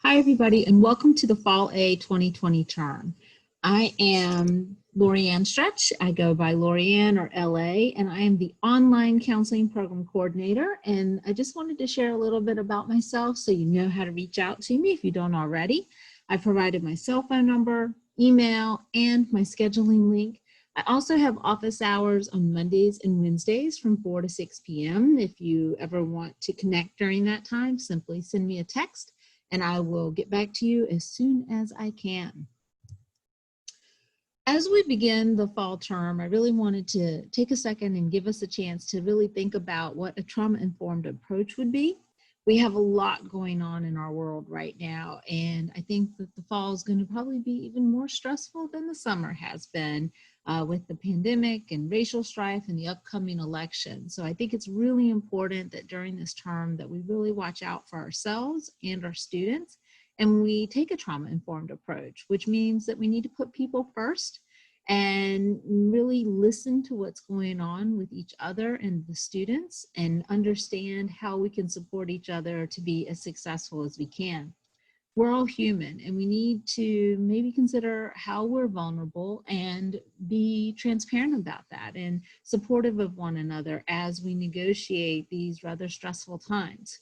Hi, everybody, and welcome to the Fall A 2020 term. I am Lorianne Stretch. I go by Lorianne or LA, and I am the online counseling program coordinator. And I just wanted to share a little bit about myself so you know how to reach out to me if you don't already. I provided my cell phone number, email, and my scheduling link. I also have office hours on Mondays and Wednesdays from 4 to 6 p.m. If you ever want to connect during that time, simply send me a text and I will get back to you as soon as I can. As we begin the fall term, I really wanted to take a second and give us a chance to really think about what a trauma-informed approach would be. We have a lot going on in our world right now, and I think that the fall is going to probably be even more stressful than the summer has been with the pandemic and racial strife and the upcoming election. So I think it's really important that during this term that we really watch out for ourselves and our students, and we take a trauma-informed approach, which means that we need to put people first and really listen to what's going on with each other and the students and understand how we can support each other to be as successful as we can. We're all human, and we need to maybe consider how we're vulnerable and be transparent about that and supportive of one another as we negotiate these rather stressful times.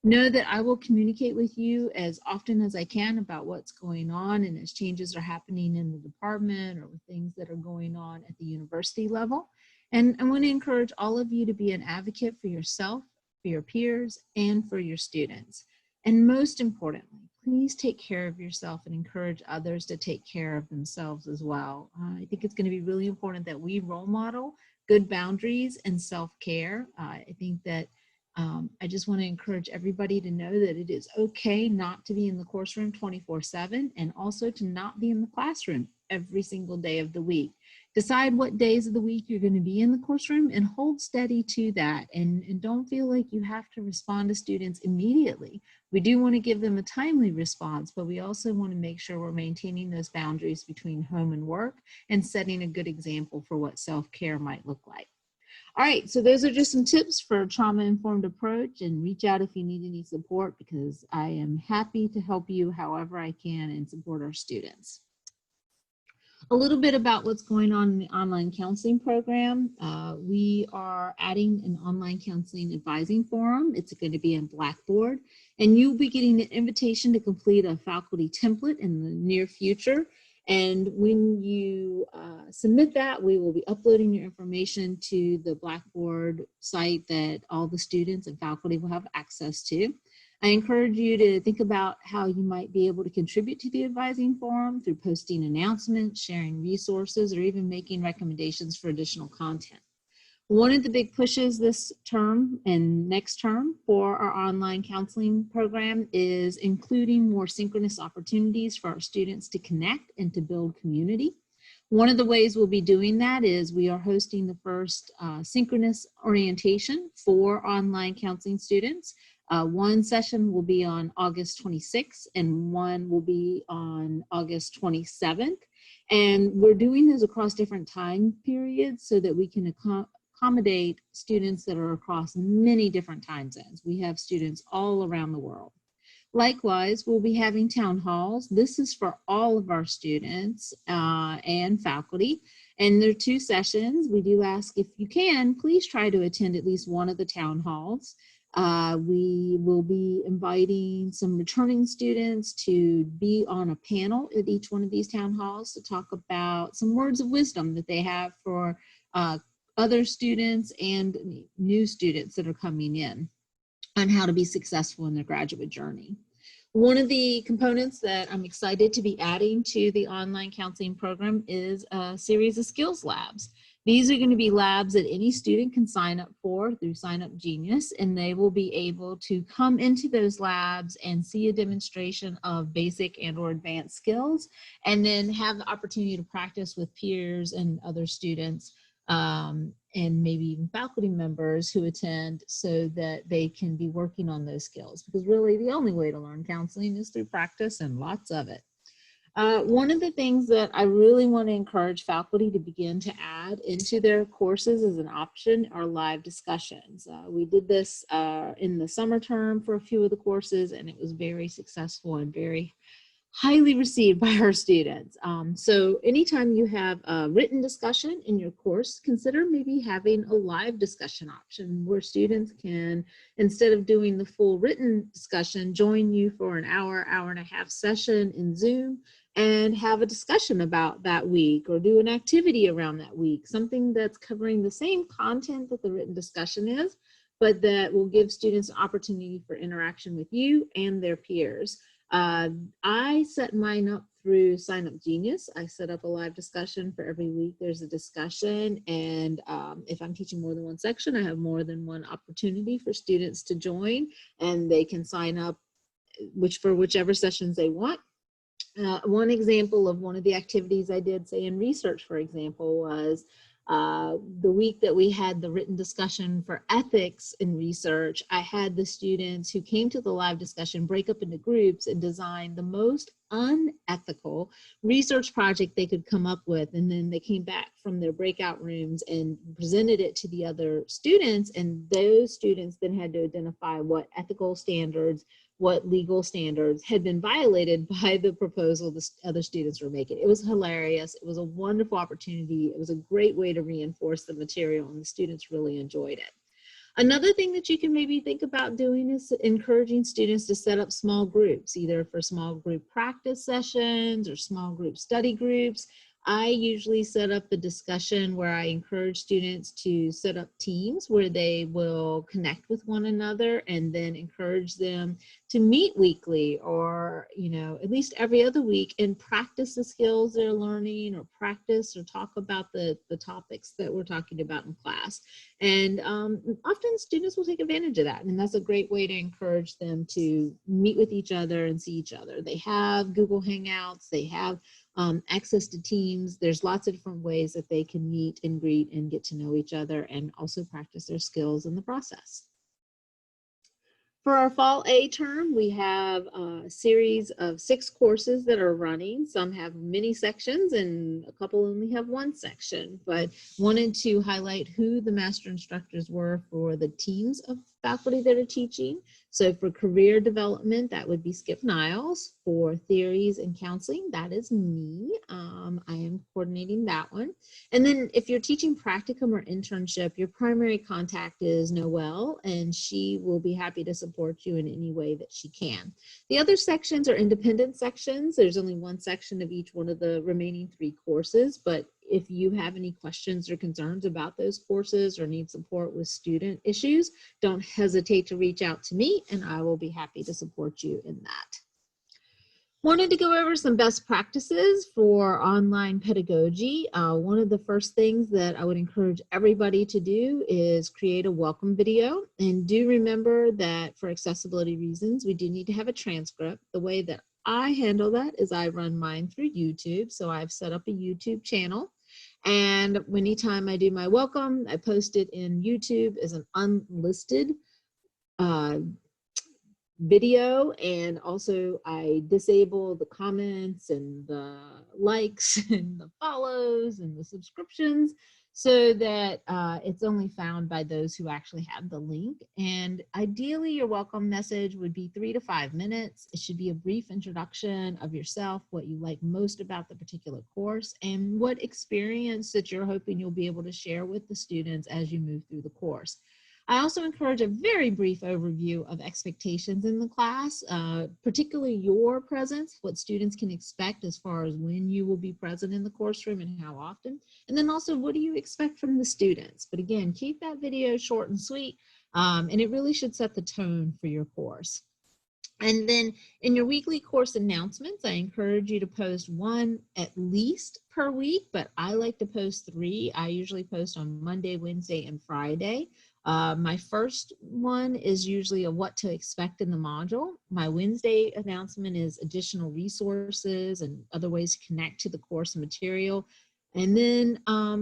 Know that I will communicate with you as often as I can about what's going on and as changes are happening in the department or with things that are going on at the university level. And I want to encourage all of you to be an advocate for yourself, for your peers, and for your students. And most importantly, please take care of yourself and encourage others to take care of themselves as well. I think it's going to be really important that we role model good boundaries and self-care. I think that I just want to encourage everybody to know that it is okay not to be in the courseroom 24/7 and also to not be in the classroom every single day of the week. Decide what days of the week you're going to be in the courseroom and hold steady to that, and don't feel like you have to respond to students immediately. We do want to give them a timely response, but we also want to make sure we're maintaining those boundaries between home and work and setting a good example for what self-care might look like. All right, so those are just some tips for a trauma-informed approach, and reach out if you need any support because I am happy to help you however I can and support our students. A little bit about what's going on in the online counseling program. We are adding an online counseling advising forum. It's going to be in Blackboard, and you'll be getting an invitation to complete a faculty template in the near future. And when you submit that, we will be uploading your information to the Blackboard site that all the students and faculty will have access to. I encourage you to think about how you might be able to contribute to the advising forum through posting announcements, sharing resources, or even making recommendations for additional content. One of the big pushes this term and next term for our online counseling program is including more synchronous opportunities for our students to connect and to build community. One of the ways we'll be doing that is we are hosting the first synchronous orientation for online counseling students. One session will be on August 26th and one will be on August 27th. And we're doing this across different time periods so that we can accommodate students that are across many different time zones. We have students all around the world. Likewise, we'll be having town halls. This is for all of our students and faculty. And there are 2 sessions. We do ask if you can, please try to attend at least one of the town halls. We will be inviting some returning students to be on a panel at each one of these town halls to talk about some words of wisdom that they have for other students and new students that are coming in on how to be successful in their graduate journey. One of the components that I'm excited to be adding to the online counseling program is a series of skills labs. These are going to be labs that any student can sign up for through Sign Up Genius, and they will be able to come into those labs and see a demonstration of basic and or advanced skills, and then have the opportunity to practice with peers and other students and maybe even faculty members who attend so that they can be working on those skills, because really the only way to learn counseling is through practice and lots of it. One of the things that I really want to encourage faculty to begin to add into their courses as an option are live discussions. We did this in the summer term for a few of the courses, and it was very successful and very highly received by our students. So anytime you have a written discussion in your course, consider maybe having a live discussion option where students can, instead of doing the full written discussion, join you for an hour, hour and a half session in Zoom and have a discussion about that week, or do an activity around that week, something that's covering the same content that the written discussion is, but that will give students an opportunity for interaction with you and their peers. I set mine up through Sign Up Genius. I set up a live discussion for every week. There's a discussion, and if I'm teaching more than one section, I have more than one opportunity for students to join, and they can sign up for whichever sessions they want. One example of one of the activities I did, say in research, for example, was the week that we had the written discussion for ethics in research. I had the students who came to the live discussion break up into groups and design the most unethical research project they could come up with. And then they came back from their breakout rooms and presented it to the other students. And those students then had to identify what ethical standards, what legal standards had been violated by the proposal the other students were making. It was hilarious. It was a wonderful opportunity. It was a great way to reinforce the material, and the students really enjoyed it. Another thing that you can maybe think about doing is encouraging students to set up small groups, either for small group practice sessions or small group study groups. I usually set up a discussion where I encourage students to set up teams where they will connect with one another, and then encourage them to meet weekly, or at least every other week, and practice the skills they're learning, or practice or talk about the topics that we're talking about in class. And often students will take advantage of that, and that's a great way to encourage them to meet with each other and see each other. They have Google Hangouts, they have access to Teams. There's lots of different ways that they can meet and greet and get to know each other, and also practice their skills in the process. For our fall A term, we have a series of 6 courses that are running. Some have many sections and a couple only have one section, but wanted to highlight who the master instructors were for the teams of faculty that are teaching. So for career development, that would be Skip Niles. For theories and counseling, that is me. I am coordinating that one. And then if you're teaching practicum or internship, your primary contact is Noelle, and she will be happy to support you in any way that she can. The other sections are independent sections. There's only one section of each one of the remaining 3 courses, but if you have any questions or concerns about those courses or need support with student issues, don't hesitate to reach out to me, and I will be happy to support you in that. Wanted to go over some best practices for online pedagogy. One of the first things that I would encourage everybody to do is create a welcome video. And do remember that for accessibility reasons, we do need to have a transcript. The way that I handle that is I run mine through YouTube. So I've set up a YouTube channel. And anytime I do my welcome, I post it in YouTube as an unlisted video, and also I disable the comments and the likes and the follows and the subscriptions, so that it's only found by those who actually have the link. And ideally your welcome message would be 3 to 5 minutes. It should be a brief introduction of yourself, what you like most about the particular course, and what experience that you're hoping you'll be able to share with the students as you move through the course. I also encourage a very brief overview of expectations in the class, particularly your presence, what students can expect as far as when you will be present in the course room and how often. And then also, what do you expect from the students? But again, keep that video short and sweet, and it really should set the tone for your course. And then in your weekly course announcements, I encourage you to post 1 at least per week, but I like to post 3. I usually post on Monday, Wednesday, and Friday. My first one is usually a what to expect in the module. My Wednesday announcement is additional resources and other ways to connect to the course material. And then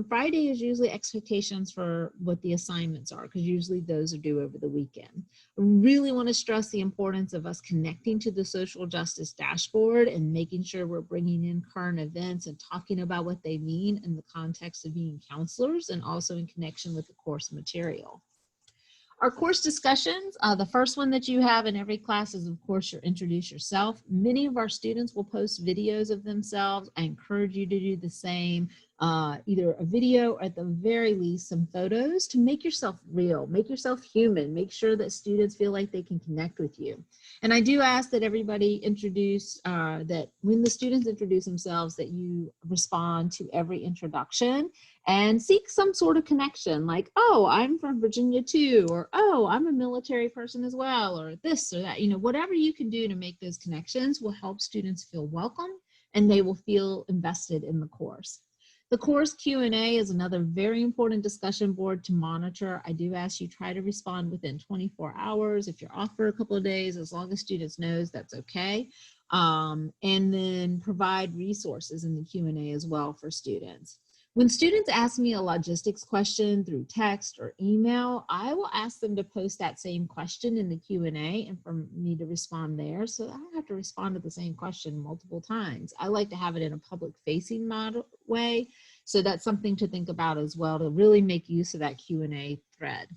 Friday is usually expectations for what the assignments are, because usually those are due over the weekend. I really want to stress the importance of us connecting to the social justice dashboard and making sure we're bringing in current events and talking about what they mean in the context of being counselors and also in connection with the course material. Our course discussions, the first one that you have in every class is, of course, your introduce yourself. Many of our students will post videos of themselves. I encourage you to do the same, either a video or at the very least some photos to make yourself real, make yourself human, make sure that students feel like they can connect with you. And I do ask that everybody introduce, that when the students introduce themselves, that you respond to every introduction and seek some sort of connection, like, oh, I'm from Virginia too, or oh, I'm a military person as well, or this or that. You know, whatever you can do to make those connections will help students feel welcome and they will feel invested in the course. The course Q&A is another very important discussion board to monitor. I do ask you try to respond within 24 hours. If you're off for a couple of days, as long as students knows, that's okay. And then provide resources in the Q&A as well for students. When students ask me a logistics question through text or email, I will ask them to post that same question in the Q&A and for me to respond there, so I don't have to respond to the same question multiple times. I like to have it in a public facing model way, so that's something to think about as well, to really make use of that Q&A thread.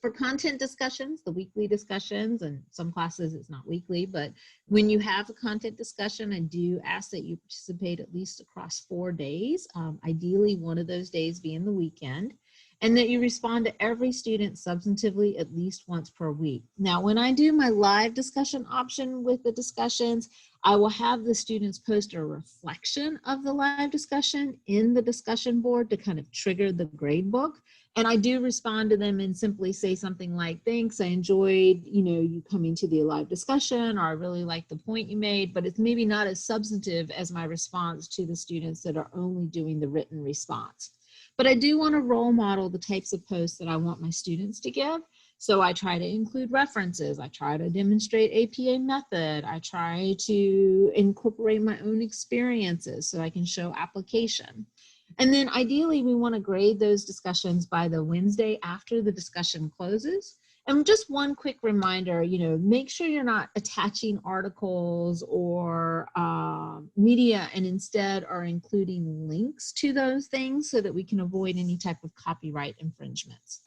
For content discussions, the weekly discussions, and some classes it's not weekly, but when you have a content discussion, I do ask that you participate at least across 4 days, ideally one of those days being the weekend, and that you respond to every student substantively at least once per week. Now, when I do my live discussion option with the discussions, I will have the students post a reflection of the live discussion in the discussion board to kind of trigger the grade book. And I do respond to them and simply say something like, thanks, I enjoyed, you coming to the live discussion, or I really like the point you made, but it's maybe not as substantive as my response to the students that are only doing the written response. But I do want to role model the types of posts that I want my students to give. So I try to include references. I try to demonstrate APA method. I try to incorporate my own experiences so I can show application. And then ideally, we want to grade those discussions by the Wednesday after the discussion closes. And just one quick reminder, make sure you're not attaching articles or media, and instead are including links to those things so that we can avoid any type of copyright infringements.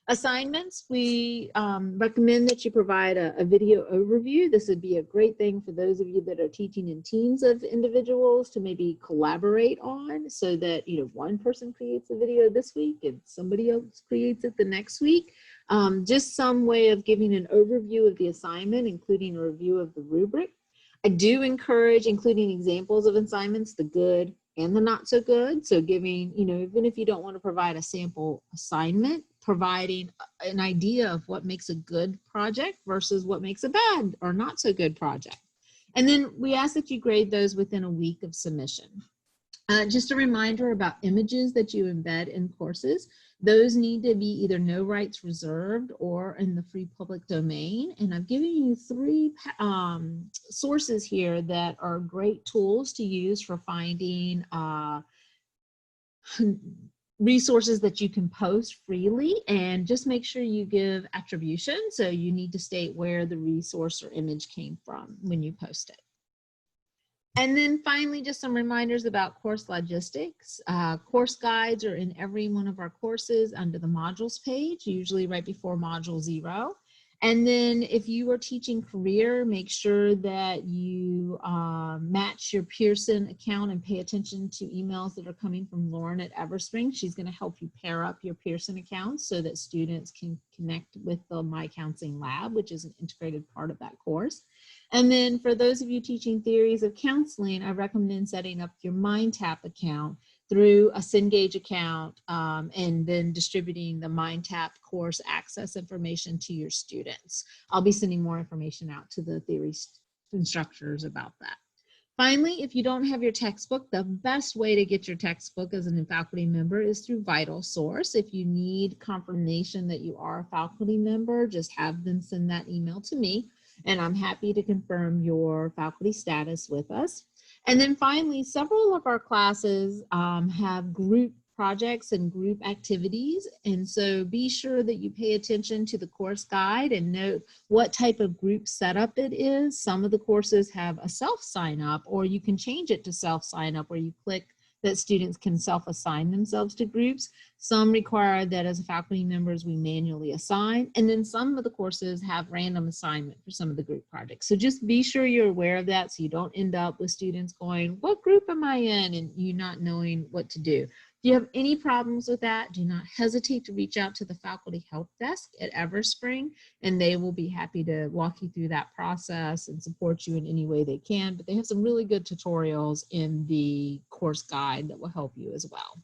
Assignments, we recommend that you provide a video overview. This would be a great thing for those of you that are teaching in teams of individuals to maybe collaborate on, so that one person creates a video this week and somebody else creates it the next week. Just some way of giving an overview of the assignment, including a review of the rubric. I do encourage including examples of assignments, the good and the not so good. So giving, even if you don't want to provide a sample assignment, providing an idea of what makes a good project versus what makes a bad or not so good project. And then we ask that you grade those within a week of submission. Just a reminder about images that you embed in courses. Those need to be either no rights reserved or in the free public domain. And I've given you 3 sources here that are great tools to use for finding resources that you can post freely, and just make sure you give attribution. So you need to state where the resource or image came from when you post it. And then finally, just some reminders about course logistics. Course guides are in every one of our courses under the modules page, usually right before module 0. And then if you are teaching career, make sure that you match your Pearson account and pay attention to emails that are coming from Lauren at Everspring. She's going to help you pair up your Pearson accounts so that students can connect with the My Counseling Lab, which is an integrated part of that course. And then for those of you teaching theories of counseling, I recommend setting up your MindTap account through a Cengage account, and then distributing the MindTap course access information to your students. I'll be sending more information out to the theory instructors about that. Finally, if you don't have your textbook, the best way to get your textbook as an faculty member is through VitalSource. If you need confirmation that you are a faculty member, just have them send that email to me, and I'm happy to confirm your faculty status with us. And then finally, several of our classes have group projects and group activities. And so be sure that you pay attention to the course guide and note what type of group setup it is. Some of the courses have a self-sign up, or you can change it to self-sign up where you click that students can self-assign themselves to groups. Some require that as faculty members we manually assign, and then some of the courses have random assignment for some of the group projects. So just be sure you're aware of that so you don't end up with students going, what group am I in? And you not knowing what to do. If you have any problems with that, do not hesitate to reach out to the faculty help desk at Everspring, and they will be happy to walk you through that process and support you in any way they can. But they have some really good tutorials in the course guide that will help you as well.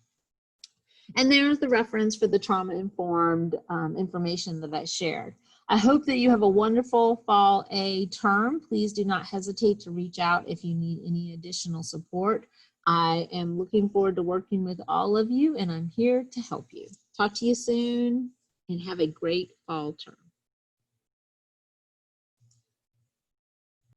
And there's the reference for the trauma-informed information that I shared. I hope that you have a wonderful fall A term. Please do not hesitate to reach out if you need any additional support. I am looking forward to working with all of you, and I'm here to help you. Talk to you soon, and have a great fall term.